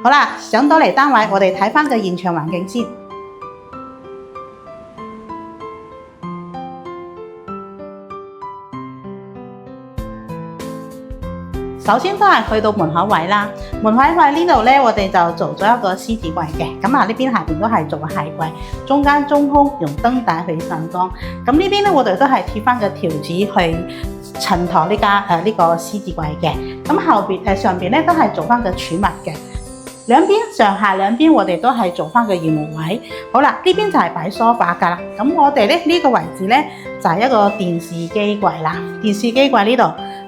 好啦，上到嚟單位，我哋睇翻個現場環境先。首先都係去到門口位啦，門口位呢度咧，我哋就做咗一個獅子櫃嘅，咁啊呢邊下邊都係做鞋櫃，中間中空用燈帶去散光。咁呢邊咧，我哋都係貼翻個條子去襯托呢個獅子櫃嘅。咁後邊上邊咧都係做翻個儲物嘅，兩邊上下兩邊我哋都係做翻個移門位。好啦，呢邊就係擺梳化噶啦。咁我哋咧呢個位置咧就係一個電視機櫃啦，電視機櫃呢度。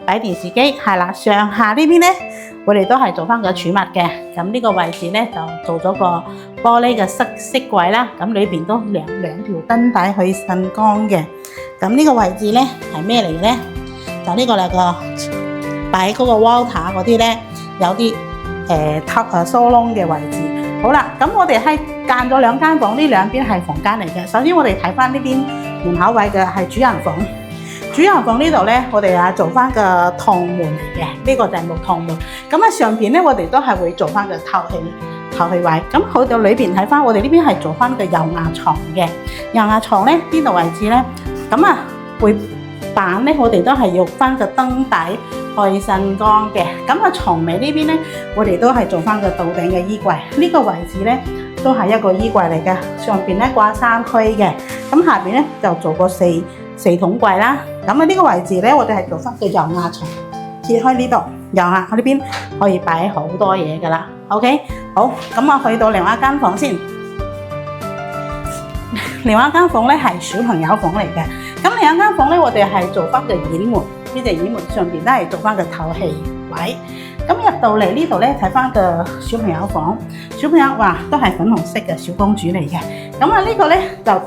擺電視機係啦，上下呢邊咧，我哋都係做翻個儲物嘅。咁呢個位置咧就做咗個玻璃嘅色櫃啦。咁裏邊都兩條燈帶去散光嘅。咁呢個位置咧係咩嚟嘅咧？就呢個嚟個擺嗰個 water 嗰啲咧，有啲疏窿嘅位置。好啦，咁我哋係間咗兩間房，呢兩邊係房間嚟嘅。首先我哋睇翻呢邊門口位嘅係主人房。主人房呢度咧，我哋做翻個趟門嚟嘅，呢個就係木趟門。咁啊上邊咧，我哋都係會做翻個透氣位。咁去到裏邊睇翻，我哋呢邊係做翻個油壓床嘅。油壓床咧呢度位置咧，咁啊背板咧，我哋都係用翻個燈帶去散光嘅。咁啊床尾呢邊咧，我哋都係做翻個倒頂嘅衣櫃。呢個位置咧都係一個衣櫃嚟嘅，上邊咧掛3區嘅，咁下邊咧就做個四桶櫃啦。咁啊呢個位置咧，我哋係做翻個油壓床，揭開呢度，油壓喺呢邊可以擺好多嘢噶啦。OK， 好，咁啊去到另外一間房先。另外一間房咧係小朋友房嚟嘅。咁另一間房咧，我哋係做翻個掩門，呢隻掩門上邊都係做翻個透氣位。咁入到嚟呢度咧，睇翻個小朋友房，小朋友話都係粉紅色嘅小公主嚟嘅。咁啊呢個咧就呢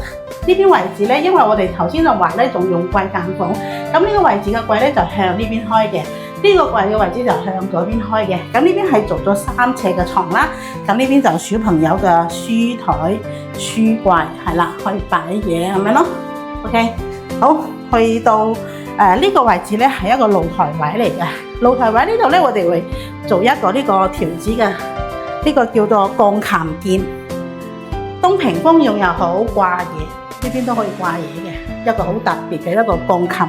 邊位置咧，因為我哋頭先就話咧仲用櫃間房，咁呢個位置嘅櫃咧就向呢邊開嘅，呢個櫃嘅位置就向嗰邊開嘅。咁呢邊係做咗3尺嘅床啦，咁呢邊就小朋友嘅書台、書櫃係啦，可以擺嘢咁樣咯。OK， 好，去到呢個位置咧係一個露台位嚟嘅。露台位呢度咧，我哋會做一個呢個條子嘅，呢個叫做鋼琴鍵，當屏風用又好，掛嘢呢邊都可以掛嘢嘅，一個好特別嘅一個鋼琴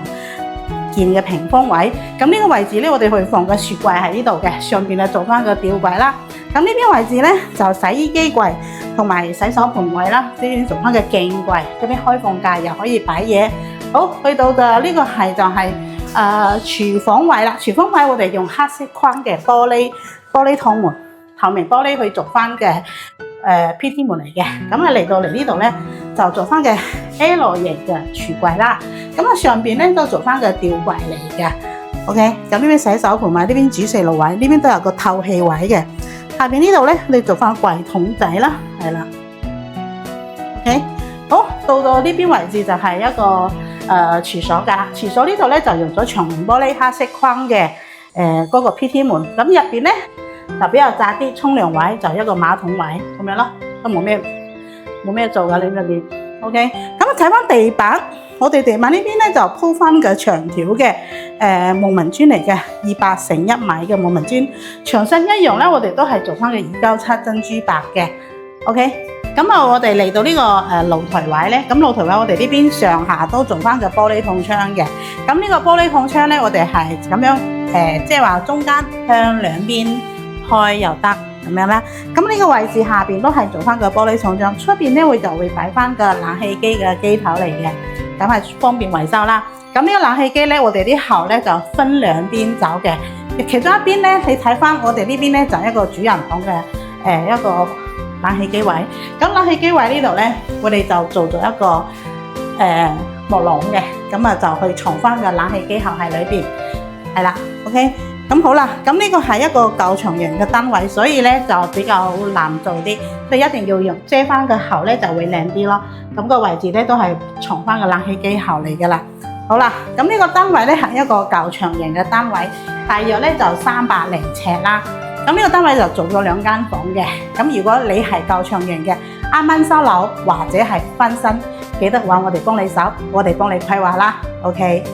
鍵嘅屏風位。咁呢個位置咧，我哋會放個雪櫃喺呢度嘅，上邊就做翻個吊櫃啦。咁呢邊位置咧就洗衣機櫃同埋洗手盆位啦，呢邊做翻個鏡櫃，呢邊開放架又可以擺嘢。好，去到嘅呢個係就係廚房位啦。廚房位我哋用黑色框嘅玻璃趟門，透明玻璃去做翻嘅PT 門嚟嘅。咁啊嚟到嚟呢度咧就做翻嘅 L 型嘅櫥櫃啦。咁啊上邊咧都做翻個吊櫃嚟嘅。OK， 咁呢邊洗手盆位，呢邊煮食爐位，呢邊都有個透氣位嘅。下邊呢度咧你做翻櫃桶仔啦，係啦。OK， 好，到呢邊位置就係一個廁所㗎啦。廁所呢度咧就用咗長形玻璃黑色框嘅嗰個 PT 門。咁入邊咧就比較窄啲，沖涼位就一個馬桶位咁樣咯，都冇咩做㗎，你入邊。OK， 咁啊睇翻地板，我哋地板呢邊咧就鋪翻個長條嘅木紋磚嚟嘅，200乘1米嘅木紋磚，牆身一樣咧，我哋都係做翻個297珍珠白嘅。OK， 咁啊我哋嚟到呢個露台位咧，咁露台位我哋呢邊上下都做翻個玻璃筒窗嘅。咁呢個玻璃筒窗咧，我哋係咁樣即係話中間向兩邊開又得咁樣啦。咁呢個位置下邊都係做翻個玻璃筒窗，出邊咧就會擺翻個冷氣機嘅機頭嚟嘅，咁係方便維修啦。咁呢個冷氣機咧，我哋啲喉咧就分兩邊走嘅，其中一邊咧你睇翻我哋呢邊咧就係一個主人房嘅一個冷氣機位。咁冷氣機位呢度咧，我哋就做咗一個木籠嘅，咁啊就去藏翻個冷氣機喉喺裏邊，係啦。OK， 咁好啦，咁呢個係一個舊長型嘅單位，所以咧就比較難做啲，所以一定要用遮翻個喉咧就會靚啲咯。咁個位置咧都係藏翻個冷氣機喉嚟噶啦。好啦，咁呢個單位咧係一個舊長型嘅單位，大約咧就300尺啦。咁呢個單位就做咗2間房嘅。咁如果你係舊長型嘅，啱啱收樓或者係翻新，記得話我哋幫你手，我哋幫你規劃啦。OK。